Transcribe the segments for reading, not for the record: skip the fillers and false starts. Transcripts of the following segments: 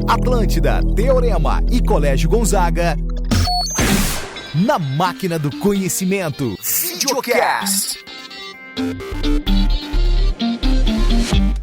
Atlântida, Teorema e Colégio Gonzaga. Na Máquina do Conhecimento. Videocast.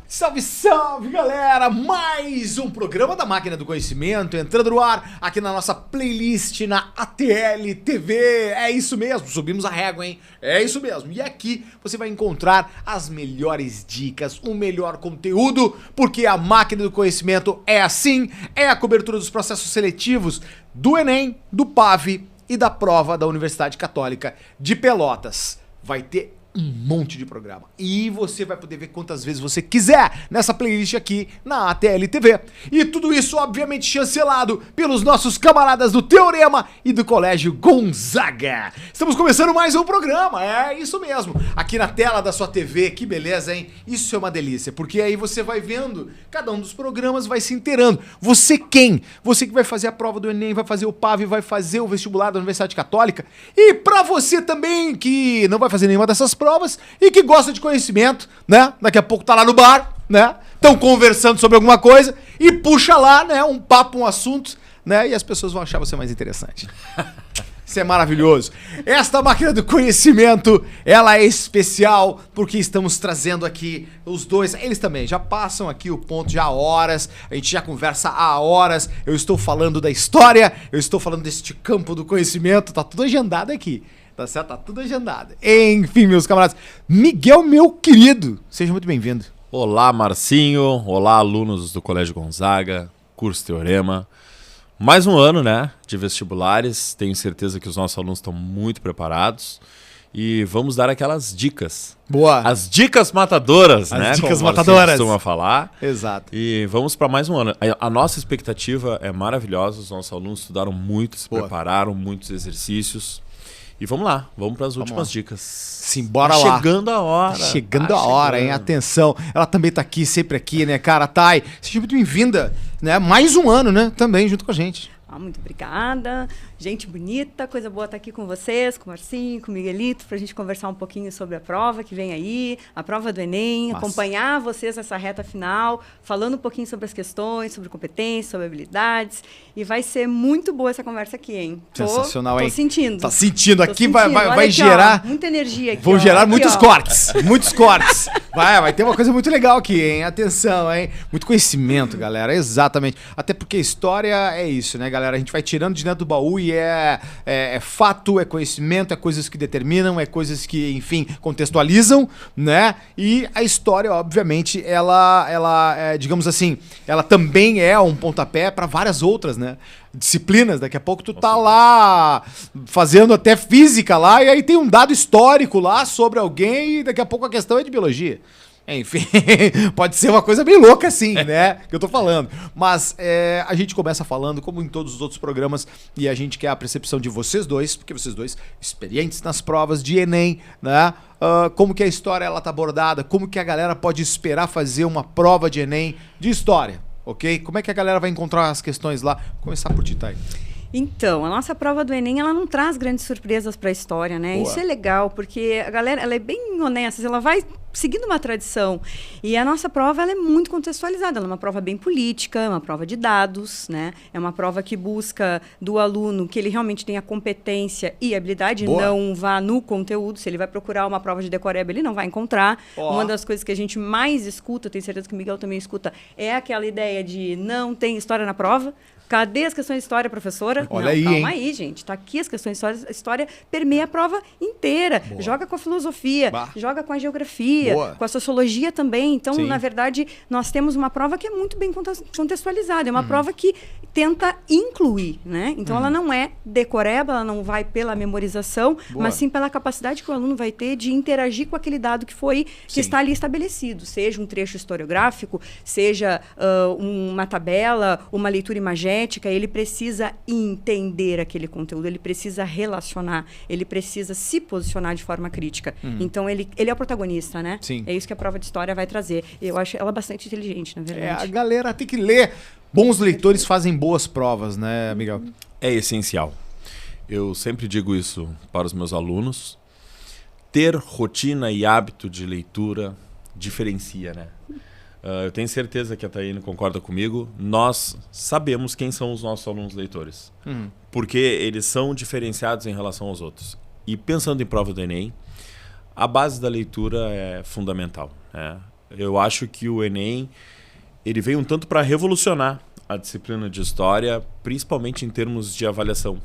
Salve, salve, galera! Mais um programa da Máquina do Conhecimento entrando no ar aqui na nossa playlist na ATL TV. É isso mesmo, subimos a régua, hein? É isso mesmo. E aqui você vai encontrar as melhores dicas, o melhor conteúdo, porque a Máquina do Conhecimento é assim, é a cobertura dos processos seletivos do Enem, do PAV e da prova da Universidade Católica de Pelotas. Vai ter um monte de programa. E você vai poder ver quantas vezes você quiser nessa playlist aqui na ATL TV. E tudo isso, obviamente, chancelado pelos nossos camaradas do Teorema e do Colégio Gonzaga. Estamos começando mais um programa, é isso mesmo. Aqui na tela da sua TV, que beleza, hein? Isso é uma delícia, porque aí você vai vendo cada um dos programas, vai se inteirando. Você quem? Você que vai fazer a prova do Enem, vai fazer o PAV, vai fazer o vestibular da Universidade Católica. E pra você também que não vai fazer nenhuma dessas provas e que gosta de conhecimento, né? Daqui a pouco tá lá no bar, né? Estão conversando sobre alguma coisa e puxa lá, né? Um papo, um assunto, né? E as pessoas vão achar você mais interessante. Isso é maravilhoso. Esta Máquina do Conhecimento, ela é especial porque estamos trazendo aqui os dois. Eles também já passam aqui o ponto já há horas. A gente já conversa há horas. Eu estou falando da história, eu estou falando deste campo do conhecimento. Tá tudo agendado aqui. Tá certo? Tá tudo agendado. Enfim, meus camaradas. Miguel, meu querido, seja muito bem-vindo. Olá, Marcinho. Olá, alunos do Colégio Gonzaga, curso Teorema. Mais um ano, né, de vestibulares. Tenho certeza que os nossos alunos estão muito preparados. E vamos dar aquelas dicas. Boa. As dicas matadoras, né? As dicas como matadoras. Costuma falar. Exato. E vamos para mais um ano. A nossa expectativa é maravilhosa. Os nossos alunos estudaram muito, se prepararam, muitos exercícios. E vamos lá, vamos para as últimas dicas. Simbora lá. Chegando a hora. Chegando a hora, hein? Atenção. Ela também tá aqui, sempre aqui, né, cara? Thay, seja muito bem-vinda, né? Mais um ano, né? Também junto com a gente. Muito obrigada. Gente bonita, coisa boa estar aqui com vocês, com o Marcinho, com o Miguelito, para a gente conversar um pouquinho sobre a prova que vem aí, a prova do Enem, acompanhar vocês nessa reta final, falando um pouquinho sobre as questões, sobre competências, sobre habilidades. E vai ser muito boa essa conversa aqui, hein? Sensacional, hein? Tô sentindo. Tá sentindo aqui, sentindo. Vai aqui, gerar... Ó, muita energia aqui. Vão gerar aqui, muitos cortes, muitos cortes. Vai ter uma coisa muito legal aqui, hein? Atenção, hein? Muito conhecimento, galera, exatamente. Até porque história é isso, né, galera? A gente vai tirando de dentro do baú e é fato, é conhecimento, é coisas que determinam, é coisas que, enfim, contextualizam, né? E a história, obviamente, ela digamos assim, ela também é um pontapé para várias outras, né? Disciplinas. Daqui a pouco tu tá lá fazendo até física lá e aí tem um dado histórico lá sobre alguém e daqui a pouco a questão é de biologia. Enfim, pode ser uma coisa bem louca assim, né? Que eu tô falando. Mas a gente começa falando, como em todos os outros programas, e a gente quer a percepção de vocês dois, porque vocês dois, experientes nas provas de Enem, né? Como que a história ela tá abordada, como que a galera pode esperar fazer uma prova de Enem de história, ok? Como é que a galera vai encontrar as questões lá? Vou começar por ti, Thay. Então, a nossa prova do Enem, ela não traz grandes surpresas para a história, né? Boa. Isso é legal, porque a galera, ela é bem honesta, ela vai seguindo uma tradição. E a nossa prova, ela é muito contextualizada, ela é uma prova bem política, é uma prova de dados, né? É uma prova que busca do aluno que ele realmente tenha competência e habilidade, Boa. Não vá no conteúdo. Se ele vai procurar uma prova de decoreba, ele não vai encontrar. Uma das coisas que a gente mais escuta, tenho certeza que o Miguel também escuta, é aquela ideia de não tem história na prova. Cadê as questões de história, professora? Olha não, aí, calma hein? aí, gente. Tá aqui as questões de história. A história permeia a prova inteira. Boa. Joga com a filosofia, joga com a geografia, Boa. Com a sociologia também. Então, Sim. na verdade, nós temos uma prova que é muito bem contextualizada. É uma prova que tenta incluir, né? Então, ela não é decoreba, ela não vai pela memorização, mas sim pela capacidade que o aluno vai ter de interagir com aquele dado que está ali estabelecido. Seja um trecho historiográfico, seja uma tabela, uma leitura imagética, ele precisa entender aquele conteúdo, ele precisa relacionar, ele precisa se posicionar de forma crítica. Então, ele é o protagonista, né? Sim. É isso que a prova de história vai trazer. Eu acho ela bastante inteligente, na verdade. A galera tem que ler. Bons leitores fazem boas provas, né, Miguel? É essencial. Eu sempre digo isso para os meus alunos. Ter rotina e hábito de leitura diferencia, né? eu tenho certeza que a Taine concorda comigo, nós sabemos quem são os nossos alunos leitores. Porque eles são diferenciados em relação aos outros. E pensando em prova do Enem, a base da leitura é fundamental, né? Eu acho que o Enem ele veio um tanto para revolucionar a disciplina de história, principalmente em termos de avaliação.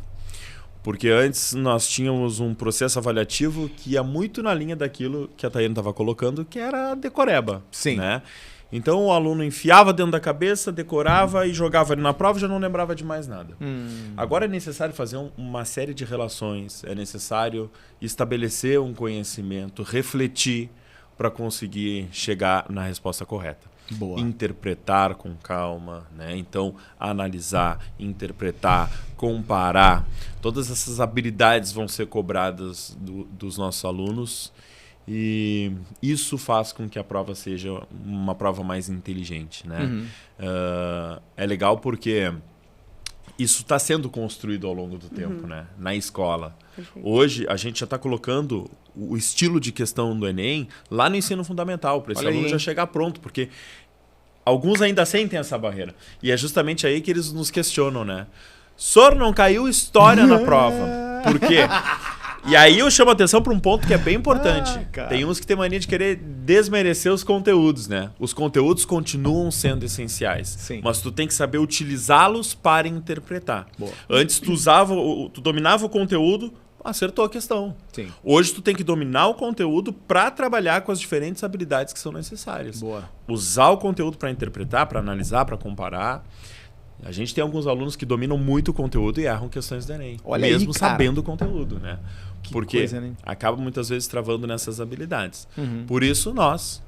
Porque antes nós tínhamos um processo avaliativo que ia muito na linha daquilo que a Taine estava colocando, que era a decoreba. Sim. Né? Então o aluno enfiava dentro da cabeça, decorava e jogava ali na prova e já não lembrava de mais nada. Agora é necessário fazer uma série de relações, é necessário estabelecer um conhecimento, refletir para conseguir chegar na resposta correta. Boa. Interpretar com calma, né? Então analisar, interpretar, comparar. Todas essas habilidades vão ser cobradas dos nossos alunos. E isso faz com que a prova seja uma prova mais inteligente, né? É legal porque isso está sendo construído ao longo do tempo, né? Na escola. Perfeito. Hoje, a gente já está colocando o estilo de questão do Enem lá no ensino fundamental, para esse aluno já chegar pronto, porque alguns ainda sentem essa barreira. E é justamente aí que eles nos questionam, né? Senhor, não caiu história na prova. Por quê? E aí eu chamo a atenção para um ponto que é bem importante. Tem uns que têm mania de querer desmerecer os conteúdos, né? Os conteúdos continuam sendo essenciais. Sim. Mas tu tem que saber utilizá-los para interpretar. Boa. Antes tu dominava o conteúdo, acertou a questão. Sim. Hoje tu tem que dominar o conteúdo para trabalhar com as diferentes habilidades que são necessárias. Boa. Usar o conteúdo para interpretar, para analisar, para comparar. A gente tem alguns alunos que dominam muito o conteúdo e erram questões do Enem. Olha mesmo aí, cara. sabendo o conteúdo, né? Porque coisa, né? acaba muitas vezes travando nessas habilidades. Por isso nós,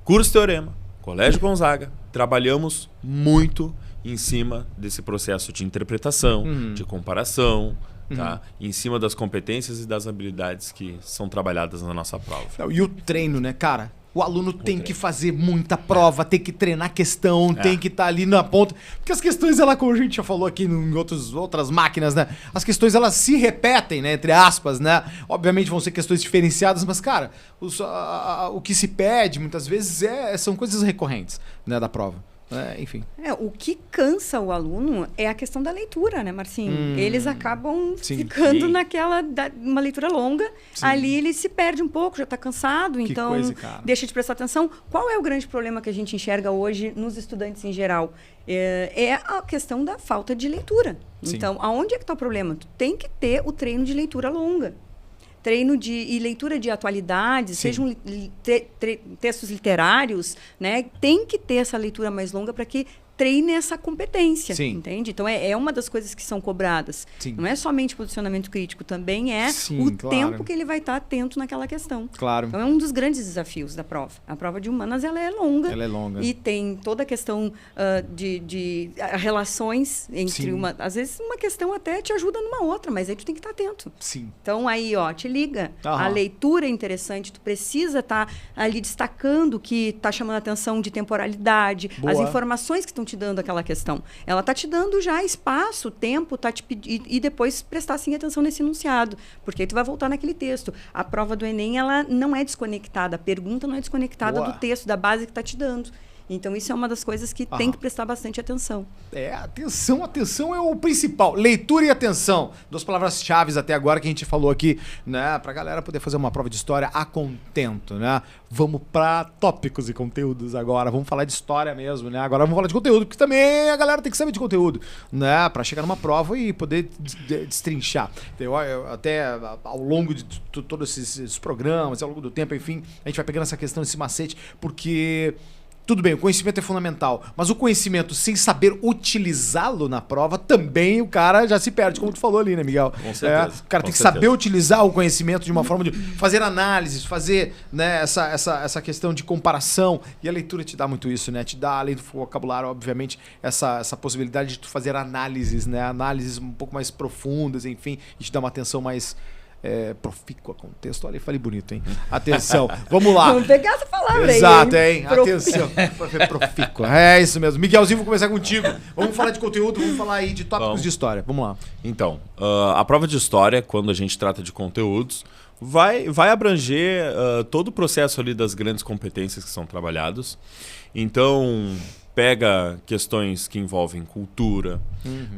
Curso Teorema, Colégio Gonzaga, trabalhamos muito em cima desse processo de interpretação, de comparação, tá? Em cima das competências e das habilidades que são trabalhadas na nossa prova. E o treino, né, cara? O aluno tem que fazer muita prova, tem que treinar questão, tem que estar ali na ponta. Porque as questões, ela, como a gente já falou aqui em outras máquinas, né? As questões, elas se repetem, né? Entre aspas, né? Obviamente vão ser questões diferenciadas, mas, cara, o que se pede, muitas vezes, são coisas recorrentes, né, da prova. Enfim. O que cansa o aluno é a questão da leitura, né, Marcinho? Eles acabam ficando naquela... uma leitura longa, ali ele se perde um pouco, já está cansado, então deixa de prestar atenção. Qual é o grande problema que a gente enxerga hoje nos estudantes em geral? É a questão da falta de leitura. Sim. Então, aonde é que está o problema? Tu tem que ter o treino de leitura longa. Treino e leitura de atualidades, sejam textos literários, né? Tem que ter essa leitura mais longa para que treine essa competência, entende? Então, é uma das coisas que são cobradas. Sim. Não é somente posicionamento crítico, também é tempo que ele vai estar atento naquela questão. Claro. Então, é um dos grandes desafios da prova. A prova de humanas, ela é longa. Ela é longa. E tem toda a questão de relações entre uma... Às vezes, uma questão até te ajuda numa outra, mas aí tu tem que estar atento. Sim. Então, aí, te liga. A leitura é interessante, tu precisa estar ali destacando que está chamando a atenção de temporalidade, as informações que estão te dando aquela questão. Ela está te dando já espaço, tempo, e depois prestar sim atenção nesse enunciado, porque aí tu vai voltar naquele texto. A prova do Enem, ela não é desconectada, a pergunta não é desconectada do texto, da base que está te dando. Então, isso é uma das coisas que tem que prestar bastante atenção. Atenção é o principal. Leitura e atenção. Duas palavras-chave até agora que a gente falou aqui, né? Pra galera poder fazer uma prova de história a contento, né? Vamos pra tópicos e conteúdos agora. Vamos falar de história mesmo, né? Agora vamos falar de conteúdo, porque também a galera tem que saber de conteúdo, né? Pra chegar numa prova e poder destrinchar. Eu até ao longo de todos esses programas, ao longo do tempo, enfim, a gente vai pegando essa questão, esse macete, porque... Tudo bem, o conhecimento é fundamental, mas o conhecimento sem saber utilizá-lo na prova, também o cara já se perde, como tu falou ali, né, Miguel? Com certeza. O cara tem que saber utilizar o conhecimento de uma forma de fazer análises, fazer, né, essa questão de comparação, e a leitura te dá muito isso, né? Te dá, além do vocabulário, obviamente, essa possibilidade de tu fazer análises, né? Análises um pouco mais profundas, enfim, e te dá uma atenção mais... profícua com o texto. Olha, falei bonito, hein? Atenção, vamos lá. Vamos pegar essa palavra aí. Exato, hein? Atenção. Profícua. É isso mesmo. Miguelzinho, vou começar contigo. Vamos falar de conteúdo, vamos falar aí de tópicos de história. Vamos lá. Então, a prova de história, quando a gente trata de conteúdos, vai abranger todo o processo ali das grandes competências que são trabalhados. Então, pega questões que envolvem cultura,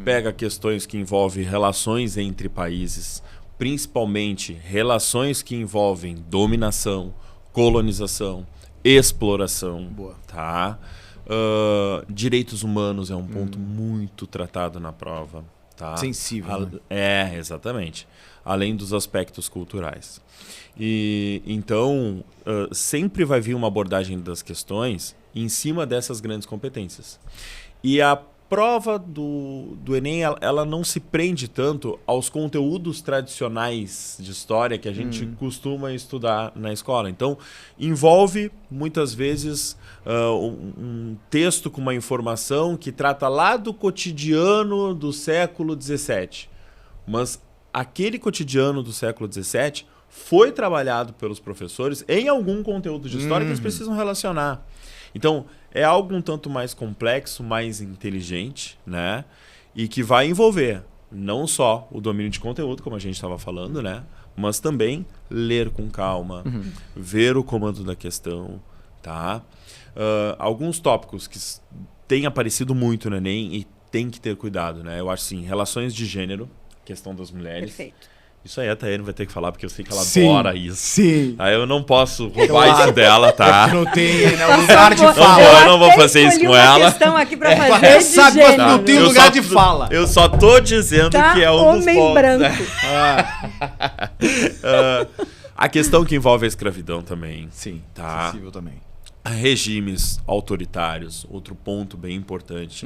pega questões que envolvem relações entre países, principalmente relações que envolvem dominação, colonização, exploração. Boa. Tá? Direitos humanos é um ponto muito tratado na prova. Tá? Sensível. Né? Exatamente. Além dos aspectos culturais. E então, sempre vai vir uma abordagem das questões em cima dessas grandes competências. E a prova do Enem, ela não se prende tanto aos conteúdos tradicionais de história que a gente costuma estudar na escola. Então, envolve, muitas vezes, um texto com uma informação que trata lá do cotidiano do século XVII. Mas aquele cotidiano do século XVII foi trabalhado pelos professores em algum conteúdo de história que eles precisam relacionar. Então, é algo um tanto mais complexo, mais inteligente, né? E que vai envolver não só o domínio de conteúdo, como a gente estava falando, né? Mas também ler com calma, ver o comando da questão, tá? Alguns tópicos que têm aparecido muito no Enem e tem que ter cuidado, né? Eu acho assim, relações de gênero, questão das mulheres. Perfeito. Isso aí a Tayane vai ter que falar, porque eu sei que ela adora isso. Sim. Aí eu não posso roubar isso dela, tá? Não tem lugar de fala. Eu não vou fazer isso com ela. Questão aqui pra fazer sabe, mas não tem lugar de fala. Eu só tô dizendo que é um dos pontos. Branco. Né? A questão que envolve a escravidão também. Sim, tá? sensível também. Regimes autoritários, outro ponto bem importante.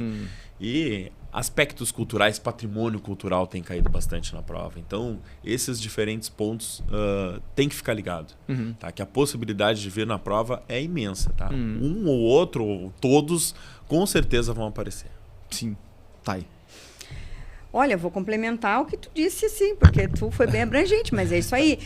E aspectos culturais, patrimônio cultural tem caído bastante na prova. Então, esses diferentes pontos tem que ficar ligado. Tá? Que a possibilidade de vir na prova é imensa. Tá? Um ou outro, ou todos, com certeza vão aparecer. Sim, tá aí. Olha, vou complementar o que tu disse, sim, porque tu foi bem abrangente, mas é isso aí.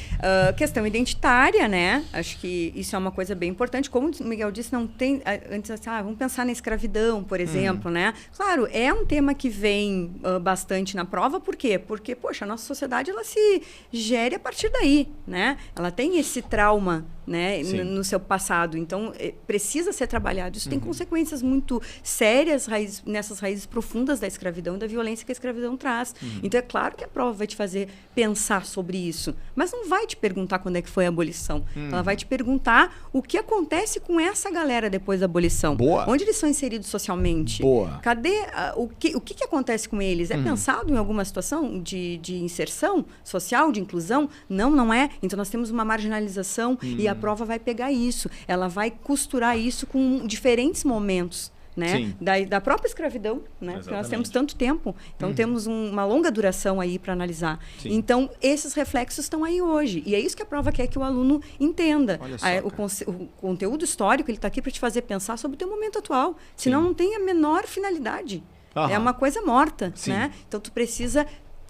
Questão identitária, né? Acho que isso é uma coisa bem importante. Como o Miguel disse, não tem... Antes, assim, vamos pensar na escravidão, por exemplo, né? Claro, é um tema que vem bastante na prova. Por quê? Porque, poxa, a nossa sociedade, ela se gere a partir daí, né? Ela tem esse trauma, né, no seu passado. Então, precisa ser trabalhado. Isso tem consequências muito sérias nessas raízes profundas da escravidão e da violência que a escravidão traz. Então, é claro que a prova vai te fazer pensar sobre isso, mas não vai te perguntar quando é que foi a abolição. Ela vai te perguntar o que acontece com essa galera depois da abolição. Boa. Onde eles são inseridos socialmente? Boa. Cadê o que acontece com eles? É pensado em alguma situação de inserção social, de inclusão? Não, não é. Então, nós temos uma marginalização e a prova vai pegar isso. Ela vai costurar isso com diferentes momentos, né? Da própria escravidão, né? Porque nós temos tanto tempo. Então, temos uma longa duração aí para analisar. Sim. Então, esses reflexos estão aí hoje. E é isso que a prova quer que o aluno entenda. Olha só, o conteúdo histórico, ele está aqui para te fazer pensar sobre o teu momento atual. Senão, não tem a menor finalidade. É uma coisa morta, né? Então, tu precisa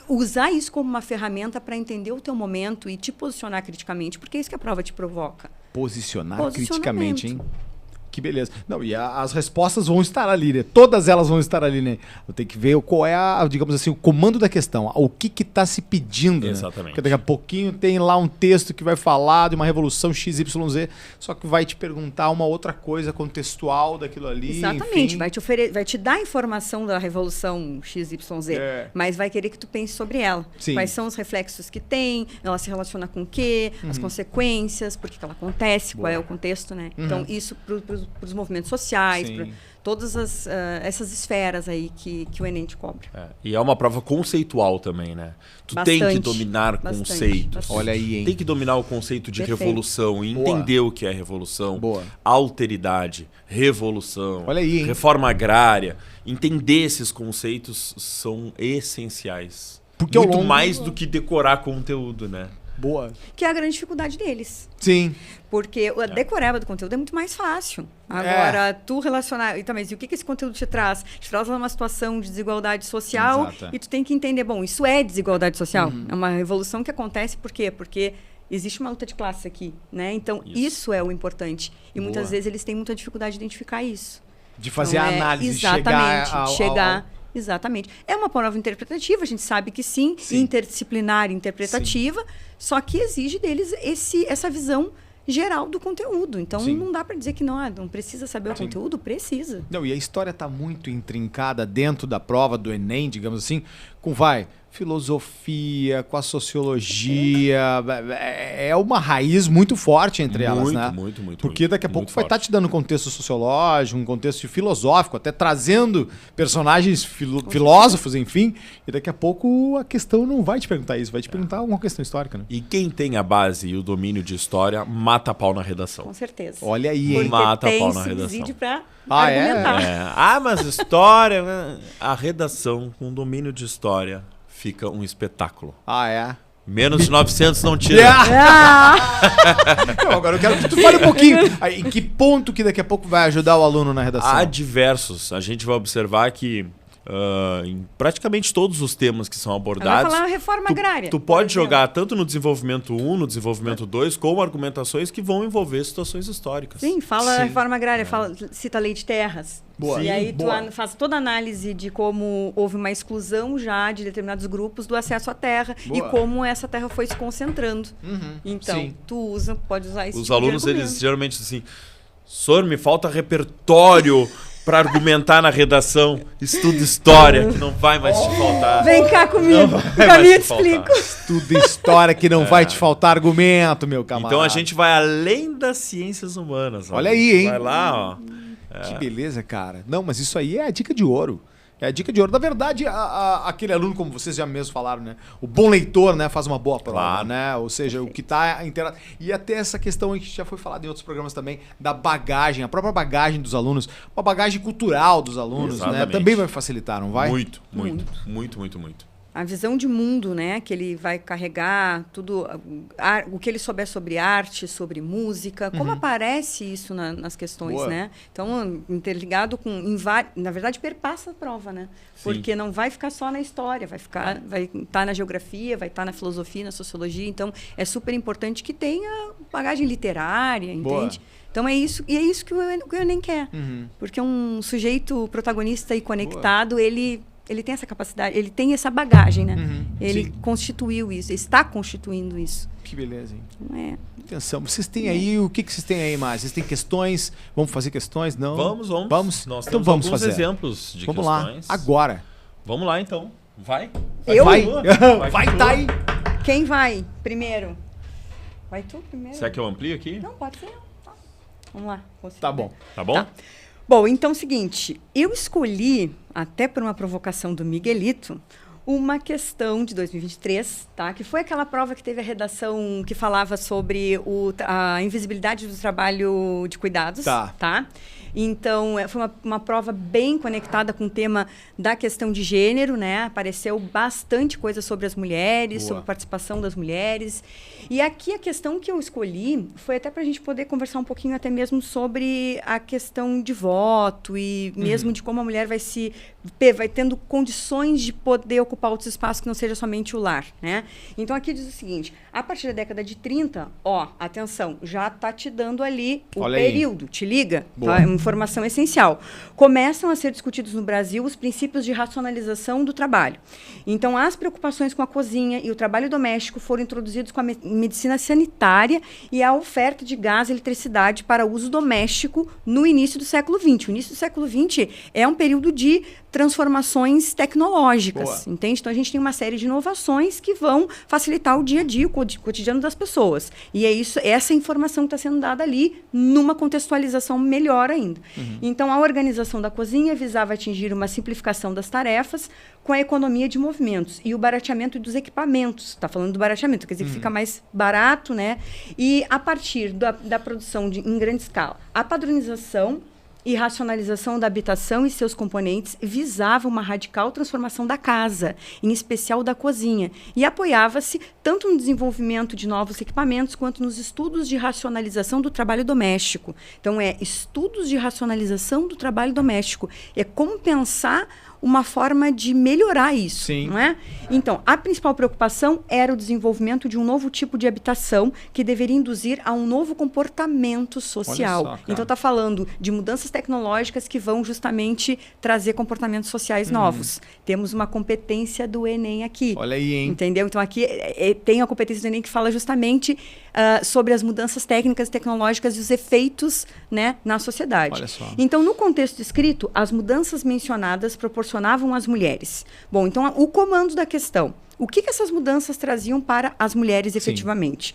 usar isso como uma ferramenta para entender o teu momento e te posicionar criticamente, porque é isso que a prova te provoca. Posicionar criticamente, hein? Que beleza. Não, e as respostas vão estar ali, né? Todas elas vão estar ali, né? Eu tenho que ver qual é, digamos assim, o comando da questão. O que está se pedindo, exatamente. Né? Porque daqui a pouquinho tem lá um texto que vai falar de uma revolução XYZ, só que vai te perguntar uma outra coisa contextual daquilo ali. Exatamente. Vai te dar informação da revolução XYZ, mas vai querer que tu pense sobre ela. Sim. Quais são os reflexos que tem, ela se relaciona com o quê, as consequências, por que ela acontece, qual é o contexto, né? Então, isso para os movimentos sociais, para todas essas esferas aí que o Enem te cobra. E é uma prova conceitual também, né? Tu tem que dominar conceitos. Olha aí, hein? Tem que dominar o conceito de revolução e entender o que é revolução. Alteridade, revolução, olha aí, hein? Reforma agrária. Entender esses conceitos são essenciais. Porque muito mais do que decorar conteúdo, né? Boa. Que é a grande dificuldade deles. Sim. Porque a decoreba do conteúdo é muito mais fácil. Agora, tu relacionar... Então, mas e o que esse conteúdo te traz? Te traz uma situação de desigualdade social. Exato. E tu tem que entender, bom, isso é desigualdade social. É uma revolução que acontece por quê? Porque existe uma luta de classe aqui, né? Então, isso é o importante. E muitas vezes eles têm muita dificuldade de identificar isso. De fazer então, a análise, exatamente, chegar Exatamente. É uma prova interpretativa, a gente sabe que sim. Interdisciplinar, interpretativa, só que exige deles essa visão geral do conteúdo. Então, não dá para dizer que não precisa saber o conteúdo, precisa. Não, e a história está muito intrincada dentro da prova do Enem, digamos assim, com filosofia, com a sociologia. É uma raiz muito forte entre elas, né? Muito. Porque daqui a pouco vai estar te dando um contexto sociológico, um contexto filosófico, até trazendo personagens filósofos, enfim. E daqui a pouco a questão não vai te perguntar isso, vai te perguntar alguma questão histórica, né? E quem tem a base e o domínio de história, mata a pau na redação. Com certeza. Olha aí, hein? Mata a pau na redação. redação. Pra argumentar. Mas história... A redação com domínio de história fica um espetáculo. Menos de 900 não tira. Não, agora eu quero que tu fale um pouquinho. Em que ponto que daqui a pouco vai ajudar o aluno na redação? Há diversos. A gente vai observar que em praticamente todos os temas que são abordados... Vai falar reforma agrária. Tu pode jogar tanto no desenvolvimento 1, no desenvolvimento 2, como argumentações que vão envolver situações históricas. Sim, fala reforma agrária, cita lei de terras. Boa. E aí tu faz toda a análise de como houve uma exclusão já de determinados grupos do acesso à terra e como essa terra foi se concentrando. Então, tu pode usar isso. Os alunos, eles geralmente dizem assim, senhor, me falta repertório para argumentar na redação, estudo história, que não vai mais te faltar. Vem cá comigo, eu te explico. Estudo história que não vai te faltar argumento, meu camarada. Então a gente vai além das ciências humanas. Olha aí, hein? Vai lá, Que beleza, cara. Não, mas isso aí é a dica de ouro. É a dica de ouro. Na verdade, aquele aluno, como vocês já mesmo falaram, né? O bom leitor, né? Faz uma boa prova, né? Ou seja, o que está inteirado. E até essa questão que já foi falada em outros programas também, da bagagem, a própria bagagem dos alunos, uma bagagem cultural dos alunos, né? Também vai facilitar, não vai? Muito. A visão de mundo, né, que ele vai carregar, tudo, o que ele souber sobre arte, sobre música, como aparece isso nas questões, né? Então, interligado com, na verdade, perpassa a prova, né? Porque não vai ficar só na história, vai estar na geografia, vai estar na filosofia, na sociologia. Então, é super importante que tenha bagagem literária, entende? Então é isso que o Enem quer. Porque um sujeito protagonista e conectado, ele tem essa capacidade, ele tem essa bagagem, né? Ele constituiu isso, está constituindo isso. Que beleza, hein? Não Atenção, vocês têm aí, o que vocês têm aí mais? Vocês têm questões? Vamos fazer questões? Não? Vamos. Nós então vamos alguns fazer exemplos de vamos questões. Lá, agora. Vamos lá, então. Vai tá aí. Quem vai primeiro? Vai tu primeiro. Será que eu amplio aqui? Não, pode ser. Vamos lá. Tá bom. Tá. Bom, então é o seguinte, eu escolhi, até por uma provocação do Miguelito, uma questão de 2023, tá? Que foi aquela prova que teve a redação que falava sobre a invisibilidade do trabalho de cuidados, tá? Então, foi uma prova bem conectada com o tema da questão de gênero, né? Apareceu bastante coisa sobre as mulheres, sobre a participação das mulheres. E aqui a questão que eu escolhi foi até para a gente poder conversar um pouquinho até mesmo sobre a questão de voto e mesmo de como a mulher vai tendo condições de poder ocupar outros espaços que não seja somente o lar, né? Então, aqui diz o seguinte, a partir da década de 30, atenção, já está te dando ali o período, te liga, tá? Informação essencial. Começam a ser discutidos no Brasil os princípios de racionalização do trabalho. Então, as preocupações com a cozinha e o trabalho doméstico foram introduzidos com a medicina sanitária e a oferta de gás e eletricidade para uso doméstico no início do século XX. O início do século XX é um período de transformações tecnológicas, entende? Então, a gente tem uma série de inovações que vão facilitar o dia a dia, o cotidiano das pessoas. E é isso, essa informação que está sendo dada ali numa contextualização melhor ainda. Então, a organização da cozinha visava atingir uma simplificação das tarefas com a economia de movimentos e o barateamento dos equipamentos. Está falando do barateamento, quer dizer que fica mais barato, né? E a partir da produção em grande escala, a padronização e racionalização da habitação e seus componentes visava uma radical transformação da casa, em especial da cozinha, e apoiava-se tanto no desenvolvimento de novos equipamentos quanto nos estudos de racionalização do trabalho doméstico. Então, estudos de racionalização do trabalho doméstico. É como pensar uma forma de melhorar isso, Sim. não é? Então, a principal preocupação era o desenvolvimento de um novo tipo de habitação que deveria induzir a um novo comportamento social. Olha só, então, está falando de mudanças tecnológicas que vão justamente trazer comportamentos sociais novos. Temos uma competência do Enem aqui. Olha aí, hein? Entendeu? Então, aqui tem a competência do Enem que fala justamente sobre as mudanças técnicas e tecnológicas e os efeitos, né, na sociedade. Olha só. Então, no contexto escrito, as mudanças mencionadas proporcionavam às mulheres. Bom, então, o comando da questão. O que essas mudanças traziam para as mulheres efetivamente?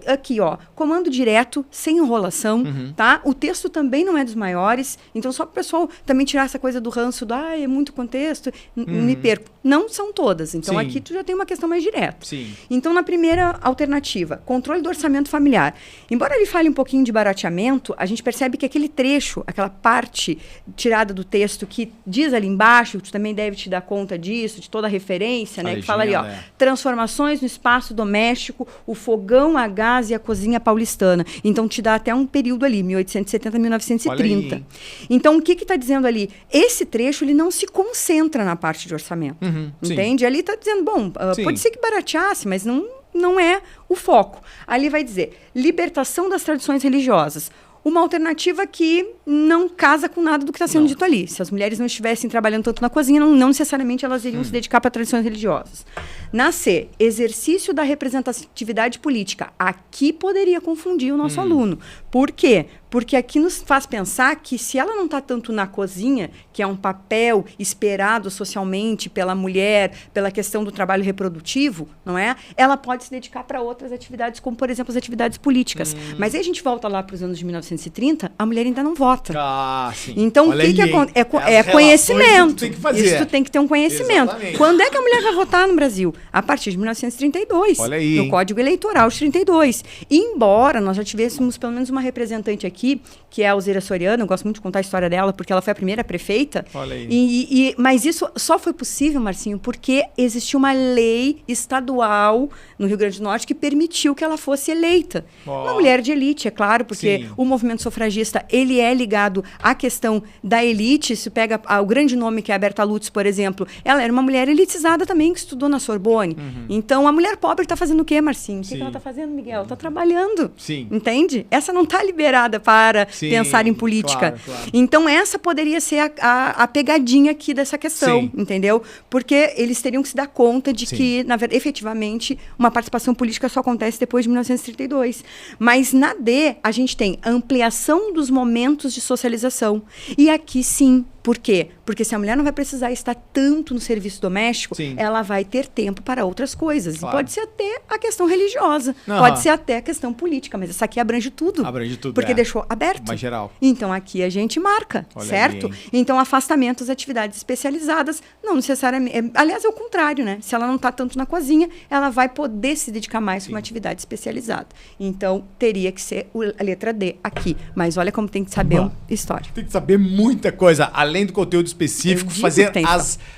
Aqui, ó, comando direto, sem enrolação, tá? O texto também não é dos maiores, então só para o pessoal também tirar essa coisa do ranço do, é muito contexto, me perco. Não são todas, então aqui tu já tem uma questão mais direta. Sim. Então, na primeira alternativa, controle do orçamento familiar. Embora ele fale um pouquinho de barateamento, a gente percebe que aquele trecho, aquela parte tirada do texto que diz ali embaixo, tu também deve te dar conta disso, de toda a referência, né? Que fala ali, ó, transformações no espaço doméstico, o fogão a gás e a cozinha paulistana. Então, te dá até um período ali, 1870 a 1930. Aí, então, o que está dizendo ali? Esse trecho, ele não se concentra na parte de orçamento. Entende? Ali está dizendo, bom, pode ser que barateasse, mas não é o foco. Ali vai dizer, libertação das tradições religiosas. Uma alternativa que não casa com nada do que está sendo dito ali. Se as mulheres não estivessem trabalhando tanto na cozinha, não necessariamente elas iriam se dedicar para tradições religiosas. Na C, exercício da representatividade política. Aqui poderia confundir o nosso aluno. Por quê? Porque aqui nos faz pensar que se ela não está tanto na cozinha, que é um papel esperado socialmente pela mulher, pela questão do trabalho reprodutivo, não é? Ela pode se dedicar para outras atividades, como, por exemplo, as atividades políticas. Mas aí a gente volta lá para os anos de 1930, a mulher ainda não vota. Sim. Então, o que acontece? É conhecimento. Isso tu tem que ter um conhecimento. Exatamente. Quando é que a mulher vai votar no Brasil? A partir de 1932. Olha aí, no Código Eleitoral de 32. Embora nós já tivéssemos pelo menos uma representante aqui, que é a Alzira Soriano, eu gosto muito de contar a história dela, porque ela foi a primeira prefeita. Olha aí. Mas isso só foi possível, Marcinho, porque existiu uma lei estadual no Rio Grande do Norte que permitiu que ela fosse eleita. Uma mulher de elite, é claro, porque o movimento sufragista, ele é ligado à questão da elite. Se pega o grande nome que é a Berta Lutz, por exemplo, ela era uma mulher elitizada também, que estudou na Sorbonne. Então, a mulher pobre está fazendo o quê, Marcinho? O que ela está fazendo, Miguel? Está trabalhando. Entende? Essa não está liberada para pensar em política. Claro. Então, essa poderia ser a pegadinha aqui dessa questão, entendeu? Porque eles teriam que se dar conta de que, na verdade, efetivamente, uma participação política só acontece depois de 1932. Mas na D, a gente tem ampliação dos momentos de socialização. E aqui, sim. Por quê? Porque se a mulher não vai precisar estar tanto no serviço doméstico, ela vai ter tempo para outras coisas. Claro. E pode ser até a questão religiosa, pode ser até a questão política, mas essa aqui abrange tudo. Abrange tudo, porque deixou aberto. Mais geral. Então, aqui a gente marca, certo? Então, afastamento das atividades especializadas, não necessariamente... Aliás, é o contrário, né? Se ela não está tanto na cozinha, ela vai poder se dedicar mais a uma atividade especializada. Então, teria que ser a letra D aqui. Mas olha como tem que saber história. Tem que saber muita coisa, além do conteúdo específico, fazer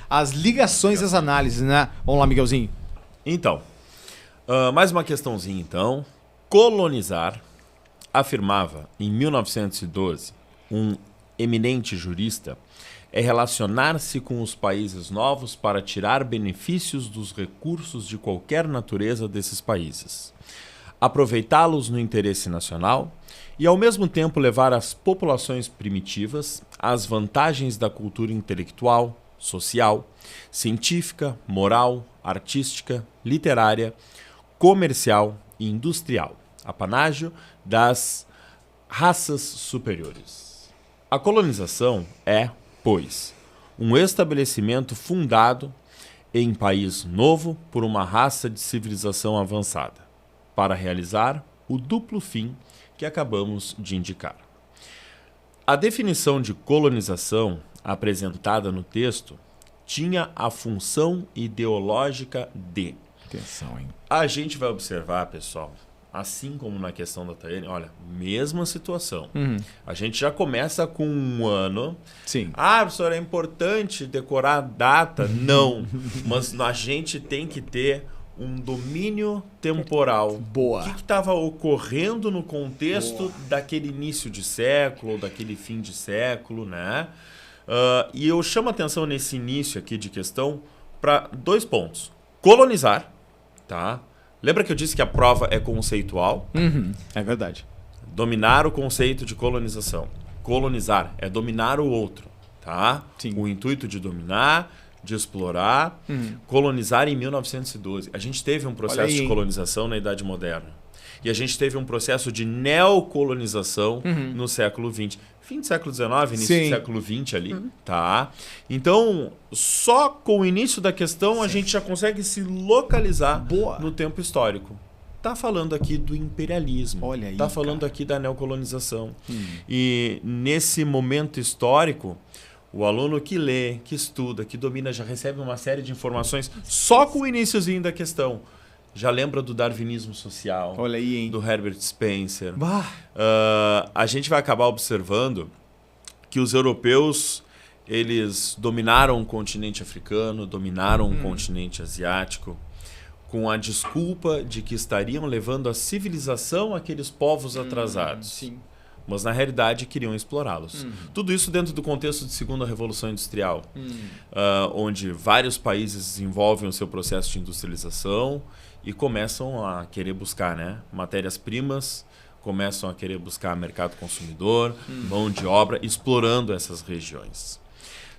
as ligações e as análises, né? Vamos lá, Miguelzinho. Então, mais uma questãozinha, então. Colonizar, afirmava em 1912 um eminente jurista, é relacionar-se com os países novos para tirar benefícios dos recursos de qualquer natureza desses países, aproveitá-los no interesse nacional e, ao mesmo tempo, levar as populações primitivas às vantagens da cultura intelectual, social, científica, moral, artística, literária, comercial e industrial, apanágio das raças superiores. A colonização é, pois, um estabelecimento fundado em país novo por uma raça de civilização avançada, para realizar o duplo fim que acabamos de indicar. A definição de colonização apresentada no texto tinha a função ideológica de... Atenção, hein? A gente vai observar, pessoal, assim como na questão da Taiane, olha, mesma situação. A gente já começa com um ano. Professor, é importante decorar a data? Não, mas a gente tem que ter um domínio temporal. Boa. O que estava ocorrendo no contexto daquele início de século, ou daquele fim de século, né? E eu chamo a atenção nesse início aqui de questão para 2 pontos. Colonizar, tá? Lembra que eu disse que a prova é conceitual? É verdade. Dominar o conceito de colonização. Colonizar é dominar o outro, tá? Sim. O intuito de dominar, de explorar. Colonizar em 1912. A gente teve um processo de colonização na Idade Moderna. E a gente teve um processo de neocolonização no século XX. Fim do século XIX, início do século XX ali, tá? Então, só com o início da questão, a gente já consegue se localizar no tempo histórico. Tá falando aqui do imperialismo. Olha aí, tá falando aqui da neocolonização. E nesse momento histórico, o aluno que lê, que estuda, que domina, já recebe uma série de informações só com o iniciozinho da questão. Já lembra do darwinismo social, olha aí, hein? Do Herbert Spencer. A gente vai acabar observando que os europeus, eles dominaram o continente africano, dominaram o continente asiático, com a desculpa de que estariam levando a civilização àqueles povos atrasados. Sim. Mas, na realidade, queriam explorá-los. Tudo isso dentro do contexto de segunda Revolução Industrial, onde vários países desenvolvem o seu processo de industrialização e começam a querer buscar, né, matérias-primas, começam a querer buscar mercado consumidor, mão de obra, explorando essas regiões.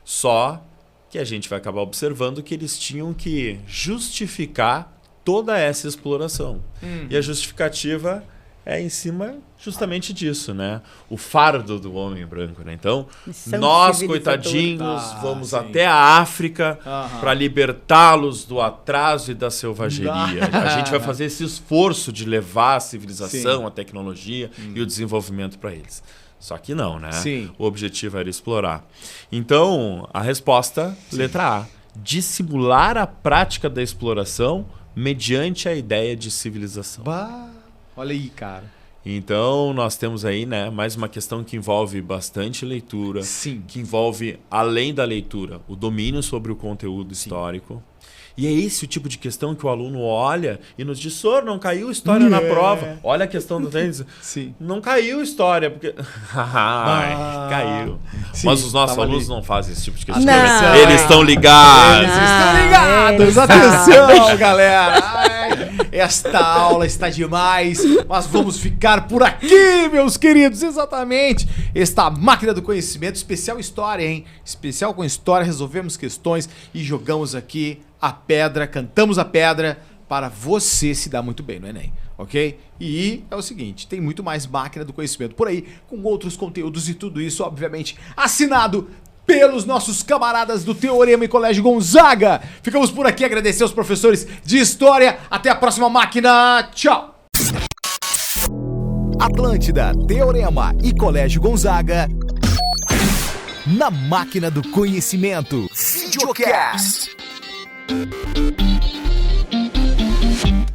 Só que a gente vai acabar observando que eles tinham que justificar toda essa exploração. E a justificativa é em cima justamente disso, né? O fardo do homem branco, né? Então, nós, coitadinhos, vamos até a África para libertá-los do atraso e da selvageria. A gente vai fazer esse esforço de levar a civilização, a tecnologia e o desenvolvimento para eles. Só que não, né? O objetivo era explorar. Então, a resposta, letra A, dissimular a prática da exploração mediante a ideia de civilização. Olha aí, cara. Então, nós temos aí, né, mais uma questão que envolve bastante leitura, que envolve, além da leitura, o domínio sobre o conteúdo histórico. E é esse o tipo de questão que o aluno olha e nos diz: "Senhor, não caiu história na prova." Olha a questão do tênis. Não caiu história, porque... caiu. Mas os nossos alunos não fazem esse tipo de questão. Eles estão ligados. Atenção, galera. Esta aula está demais, mas vamos ficar por aqui, meus queridos. Exatamente. Esta máquina do conhecimento, especial história, hein? Especial com história, resolvemos questões e jogamos aqui a pedra, cantamos a pedra para você se dar muito bem no Enem, ok? E é o seguinte, tem muito mais máquina do conhecimento por aí, com outros conteúdos e tudo isso, obviamente, assinado pelos nossos camaradas do Teorema e Colégio Gonzaga. Ficamos por aqui, agradecer aos professores de História. Até a próxima máquina. Tchau! Atlântida, Teorema e Colégio Gonzaga. Na máquina do conhecimento. Videocast.